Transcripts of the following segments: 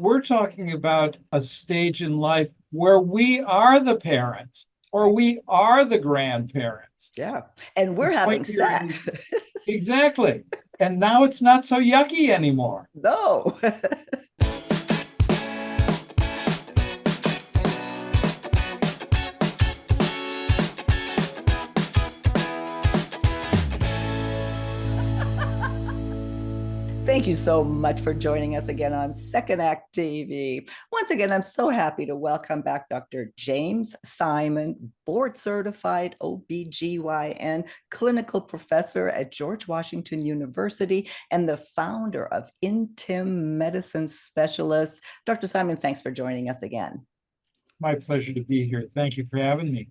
We're talking about a stage in life where we are the parents or we are the grandparents. Yeah. And The we're having point here is sex. exactly. And now it's not so yucky anymore. No. Thank you so much for joining us again on Second Act TV. Once again, I'm so happy to welcome back Dr. James Simon, board certified OBGYN, clinical professor at George Washington University, and the founder of IntimMedicine Specialists. Dr. Simon, thanks for joining us again. My pleasure to be here. Thank you for having me.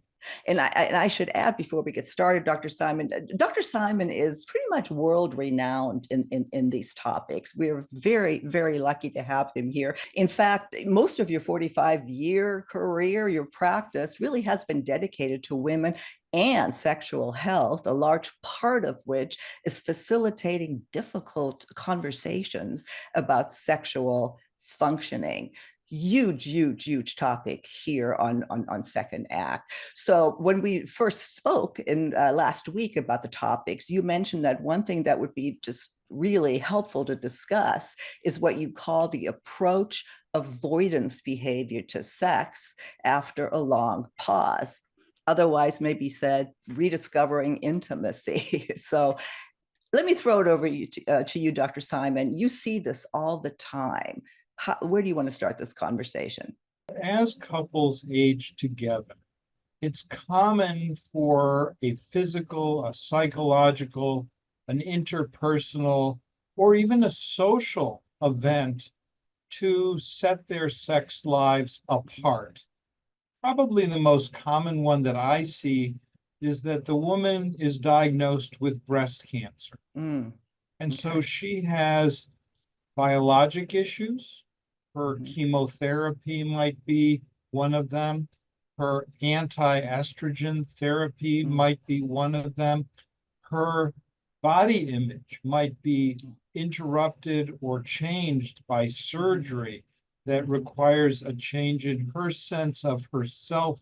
And I should add before we get started, Dr. Simon is pretty much world renowned in these topics. We're very, very lucky to have him here. In fact, most of your 45-year career, your practice really has been dedicated to women and sexual health, a large part of which is facilitating difficult conversations about sexual functioning. Huge topic here on Second Act. So when we first spoke in last week about the topics, you mentioned that one thing that would be just really helpful to discuss is what you call the approach avoidance behavior to sex after a long pause. Otherwise, maybe said, rediscovering intimacy. So let me throw it over to you, Dr. Simon. You see this all the time. Where do you want to start this conversation? As couples age together, it's common for a physical, a psychological, an interpersonal, or even a social event to set their sex lives apart. Probably the most common one that I see is that the woman is diagnosed with breast cancer. And Okay. so she has biologic issues. Her chemotherapy might be one of them. Her anti-estrogen therapy might be one of them. Her body image might be interrupted or changed by surgery that requires a change in her sense of herself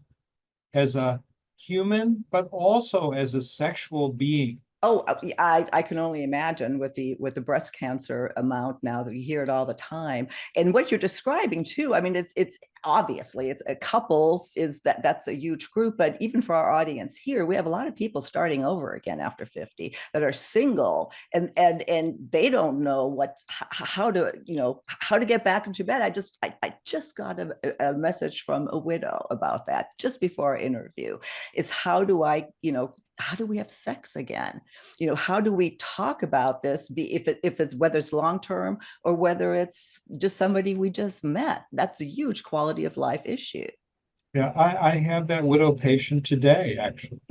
as a human, but also as a sexual being. Oh, I can only imagine with the breast cancer amount now that you hear it all the time, and what you're describing too. I mean, it's obviously it's couples is that's a huge group, but even for our audience here, we have a lot of people starting over again after 50 that are single, and they don't know how to how to get back into bed. I just got a message from a widow about that just before our interview. Is how do we have sex again? How do we talk about this, if it's whether it's long term or whether it's just somebody we just met? That's a huge quality of life issue. Yeah, I have that widow patient today, actually.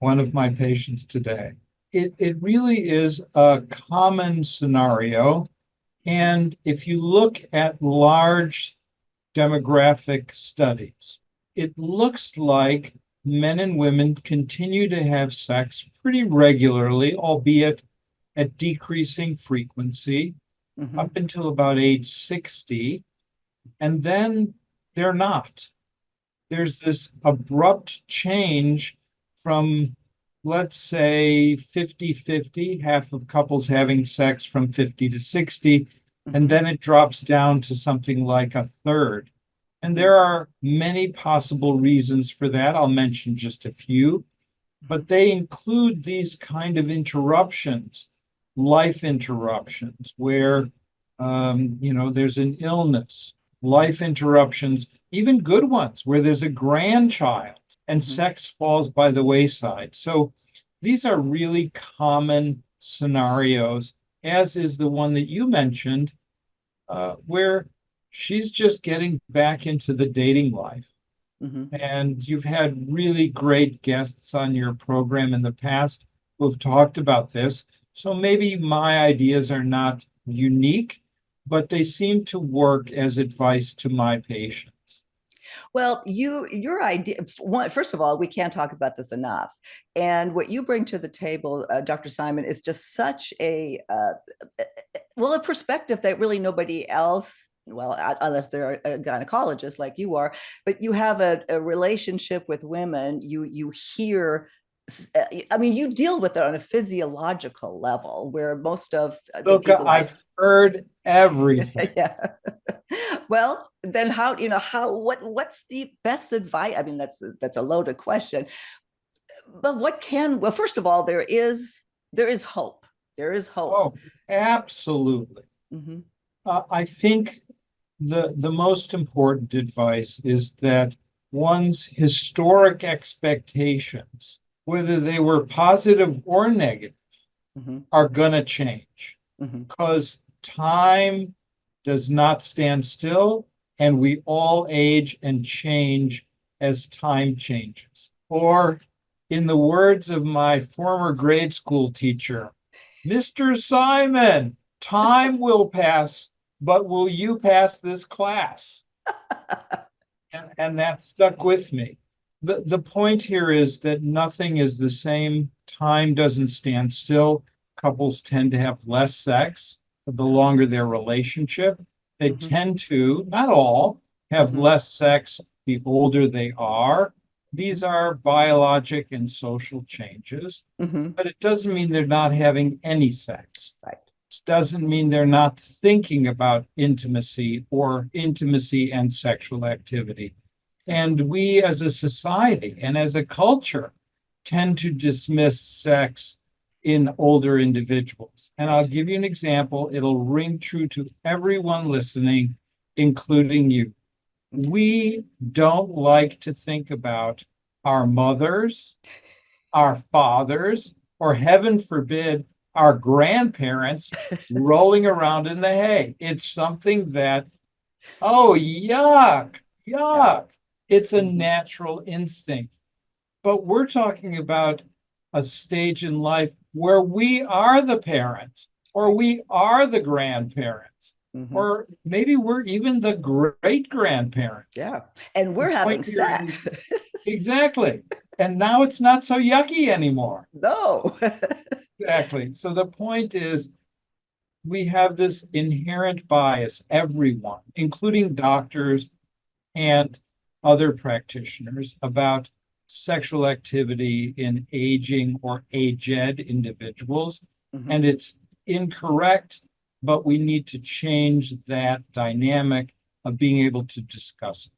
One of my patients today. It really is a common scenario. And if you look at large demographic studies, it looks like men and women continue to have sex pretty regularly, albeit at decreasing frequency, up until about age 60. And then they're not. There's this abrupt change from, let's say, 50-50, half of couples having sex from 50 to 60, and then it drops down to something like a third. And there are many possible reasons for that. I'll mention just a few, but they include these kind of interruptions, life interruptions, where there's an illness, life interruptions, even good ones, where there's a grandchild and sex falls by the wayside. So these are really common scenarios, as is the one that you mentioned, where she's just getting back into the dating life. And you've had really great guests on your program in the past who have talked about this. So maybe my ideas are not unique, but they seem to work as advice to my patients. Well, your idea, first of all, we can't talk about this enough. And what you bring to the table, Dr. Simon, is just such a perspective that really nobody else well, unless they're a gynecologist like you are, but you have a relationship with women, you hear, I mean, you deal with it on a physiological level where most of the Look, people I've heard everything. yeah. Well, then what's the best advice? I mean, that's a loaded question, but well, first of all, there is hope. There is hope. Oh, absolutely. Mm-hmm. I think the most important advice is that one's historic expectations, whether they were positive or negative, Mm-hmm. are going to change Mm-hmm. because time does not stand still, and we all age and change as time changes. Or, in the words of my former grade school teacher, Mr. Simon, time will pass, but will you pass this class? And that stuck with me. The point here is that nothing is the same. Time doesn't stand still. Couples tend to have less sex the longer their relationship. They Mm-hmm. tend to, not all, have Mm-hmm. less sex the older they are. These are biologic and social changes, Mm-hmm. but it doesn't mean they're not having any sex. Right. It doesn't mean they're not thinking about intimacy or intimacy and sexual activity. And we as a society and as a culture tend to dismiss sex in older individuals. And I'll give you an example. It'll ring true to everyone listening, including you. We don't like to think about our mothers, our fathers, or heaven forbid, our grandparents rolling around in the hay. It's something that, oh, yuck, Yeah. yuck. It's a Mm-hmm. natural instinct. But we're talking about a stage in life where we are the parents, or Right. we are the grandparents, Mm-hmm. or maybe we're even the great grandparents. Yeah. And we're The having point here sex. is exactly. And now it's not so yucky anymore. No. Exactly. So the point is, we have this inherent bias, everyone, including doctors and other practitioners, about sexual activity in aging or aged individuals. Mm-hmm. And it's incorrect, but we need to change that dynamic of being able to discuss it.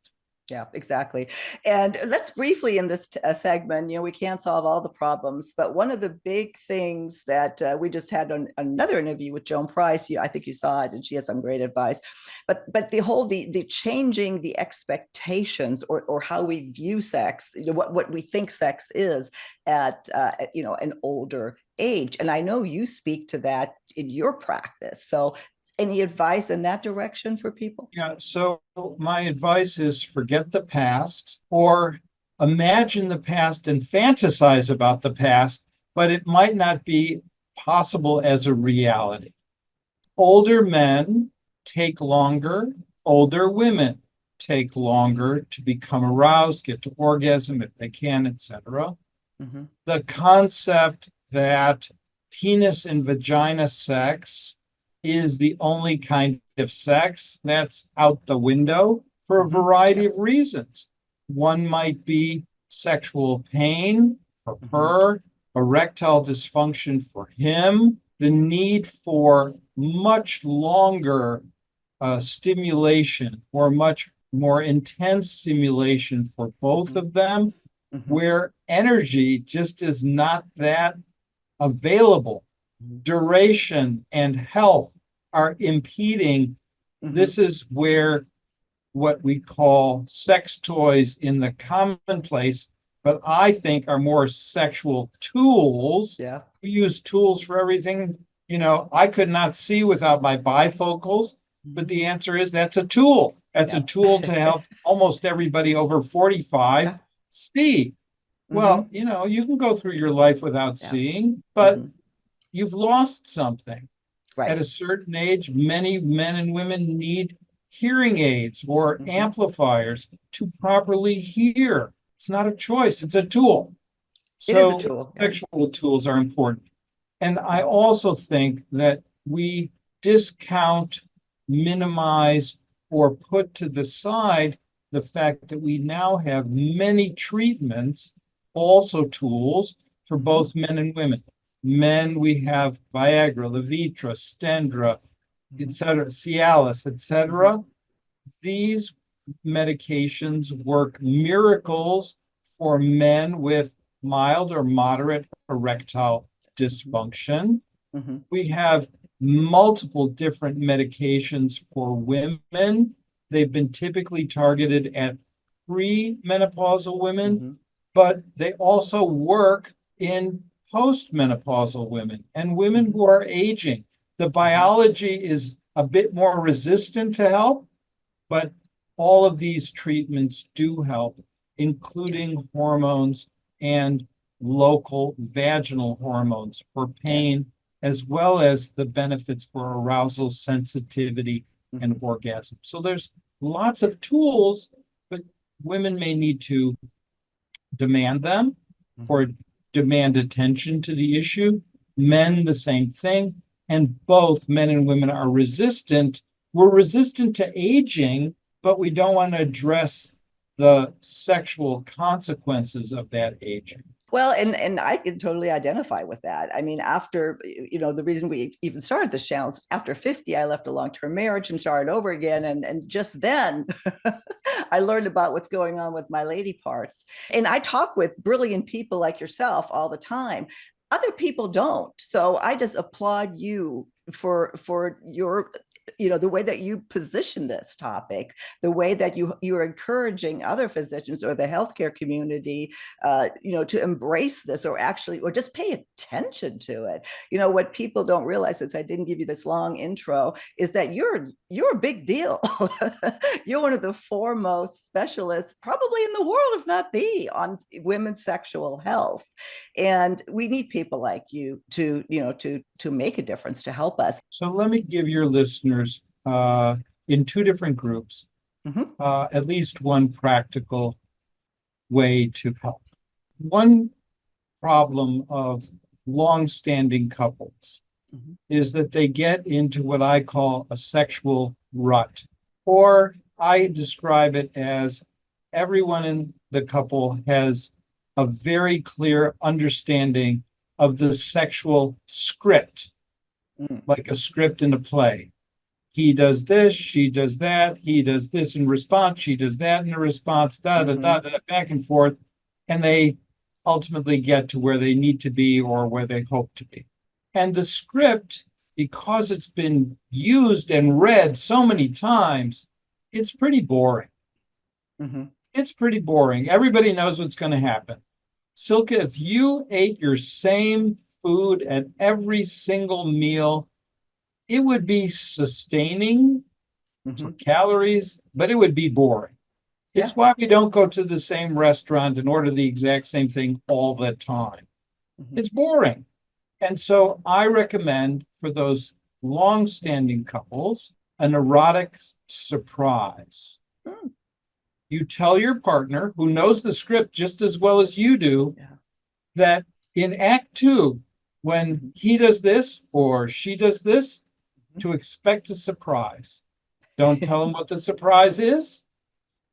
Yeah, exactly. And let's briefly in this segment, we can't solve all the problems, but one of the big things that we just had on another interview with Joan Price, I think you saw it, and she has some great advice. But the changing the expectations or how we view sex, what we think sex is at an older age, and I know you speak to that in your practice. So any advice in that direction for people? Yeah, so my advice is forget the past or imagine the past and fantasize about the past, but it might not be possible as a reality. Older men take longer, older women take longer to become aroused, get to orgasm if they can, etc. Mm-hmm. The concept that penis and vagina sex is the only kind of sex, that's out the window for a variety of reasons. One might be sexual pain for her, erectile dysfunction for him, the need for much longer stimulation or much more intense stimulation for both of them, where energy just is not that available. Duration and health are impeding. This is where what we call sex toys in the commonplace, but I think are more sexual tools. Yeah. We use tools for everything. I could not see without my bifocals, but the answer is that's a tool. That's a tool to help almost everybody over 45 see. Well, you can go through your life without seeing, but you've lost something. Right. At a certain age, many men and women need hearing aids or amplifiers to properly hear. It's not a choice, it's a tool. It is a So tool. sexual tools are important. And I also think that we discount, minimize, or put to the side the fact that we now have many treatments, also tools for both men and women. Men, we have Viagra, Levitra, Stendra, etc., Cialis, etc. These medications work miracles for men with mild or moderate erectile dysfunction. We have multiple different medications for women. They've been typically targeted at pre-menopausal women, but they also work in postmenopausal women and women who are aging. The biology is a bit more resistant to help, but all of these treatments do help, including hormones and local vaginal hormones for pain, as well as the benefits for arousal, sensitivity, and orgasm. So there's lots of tools, but women may need to demand them or demand attention to the issue. Men, the same thing. And both men and women are resistant. We're resistant to aging, but we don't want to address the sexual consequences of that aging. Well, and I can totally identify with that. I mean, after, the reason we even started this channel is after 50, I left a long-term marriage and started over again. And just then I learned about what's going on with my lady parts. And I talk with brilliant people like yourself all the time. Other people don't. So I just applaud you for your, the way that you position this topic, the way that you're encouraging other physicians or the healthcare community, to embrace this or just pay attention to it. What people don't realize, since I didn't give you this long intro, is that you're a big deal. You're one of the foremost specialists probably in the world, if not the, on women's sexual health. And we need people like you to make a difference, to help us. So let me give your listeners in two different groups, at least one practical way to help. One problem of long-standing couples is that they get into what I call a sexual rut, or I describe it as everyone in the couple has a very clear understanding of the sexual script, like a script in a play. He does this, she does that, he does this in response, she does that in a response, back and forth, and they ultimately get to where they need to be or where they hope to be. And the script, because it's been used and read so many times, it's pretty boring. It's pretty boring. Everybody knows what's going to happen. Silke, if you ate your same food at every single meal, it would be sustaining for calories, but it would be boring. It's why we don't go to the same restaurant and order the exact same thing all the time. It's boring. And so I recommend for those long-standing couples an erotic surprise. You tell your partner, who knows the script just as well as you do, that in Act 2, when he does this or she does this, to expect a surprise. Don't tell him what the surprise is.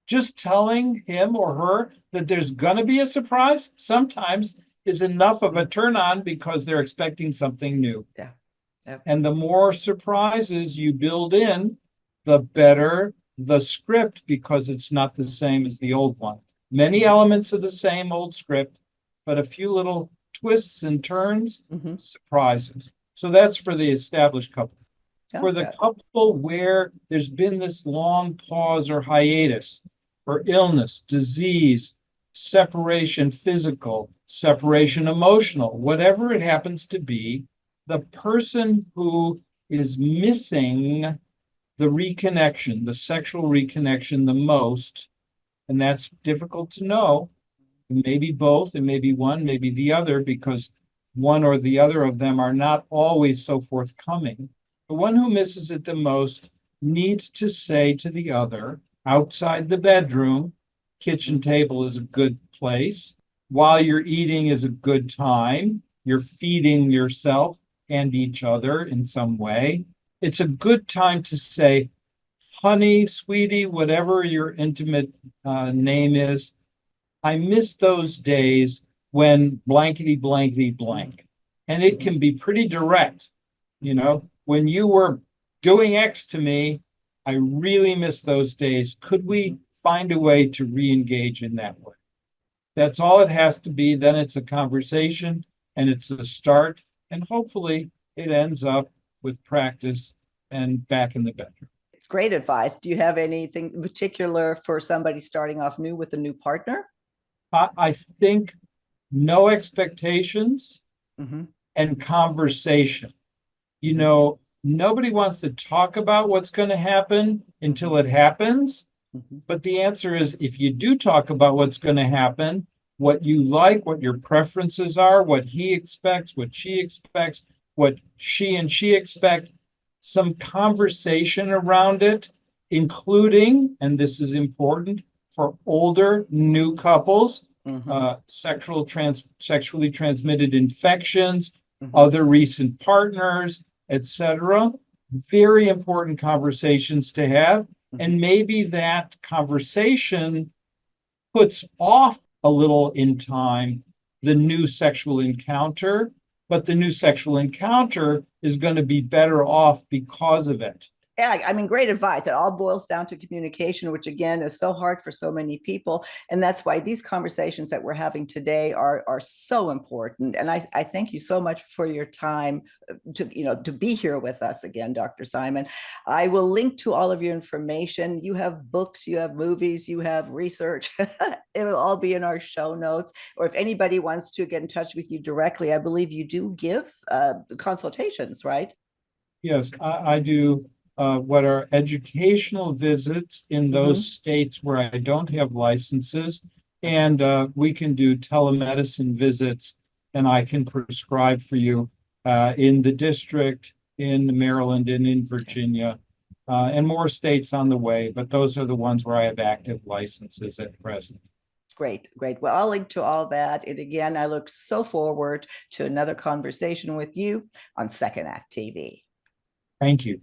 Just telling him or her that there's going to be a surprise sometimes is enough of a turn on, because they're expecting something new. And the more surprises you build in, the better the script, because it's not the same as the old one. Many elements of the same old script, but a few little twists and turns, surprises. So that's for the established couple. For the couple where there's been this long pause or hiatus, or illness, disease, separation physical, separation emotional, whatever it happens to be, the person who is missing the reconnection, the sexual reconnection the most, and that's difficult to know. Maybe both, and maybe one, maybe the other, because one or the other of them are not always so forthcoming. The one who misses it the most needs to say to the other, outside the bedroom, kitchen table is a good place. While you're eating is a good time. You're feeding yourself and each other in some way. It's a good time to say, honey, sweetie, whatever your intimate name is, I miss those days when blankety blankety blank. And it can be pretty direct. You know, when you were doing X to me, I really miss those days. Could we find a way to re-engage in that way? That's all it has to be. Then it's a conversation and it's a start. And hopefully it ends up with practice and back in the bedroom. Great advice. Do you have anything in particular for somebody starting off new with a new partner? I think no expectations and conversation. You know, nobody wants to talk about what's going to happen until it happens. But the answer is, if you do talk about what's going to happen, what you like, what your preferences are, what he expects, what she expects, what she expect, some conversation around it, including, and this is important, for older new couples, sexually transmitted infections, other recent partners, etc. Very important conversations to have. And maybe that conversation puts off a little in time the new sexual encounter, but the new sexual encounter is going to be better off because of it. Yeah, I mean, great advice. It all boils down to communication, which again is so hard for so many people. And that's why these conversations that we're having today are so important. And I thank you so much for your time to be here with us again, Dr. Simon. I will link to all of your information. You have books, you have movies, you have research. It'll all be in our show notes. Or if anybody wants to get in touch with you directly, I believe you do give consultations, right? Yes, I do. What are educational visits in those states where I don't have licenses. And we can do telemedicine visits, and I can prescribe for you in the district, in Maryland, and in Virginia, and more states on the way. But those are the ones where I have active licenses at present. Great, great. Well, I'll link to all that. And again, I look so forward to another conversation with you on Second Act TV. Thank you.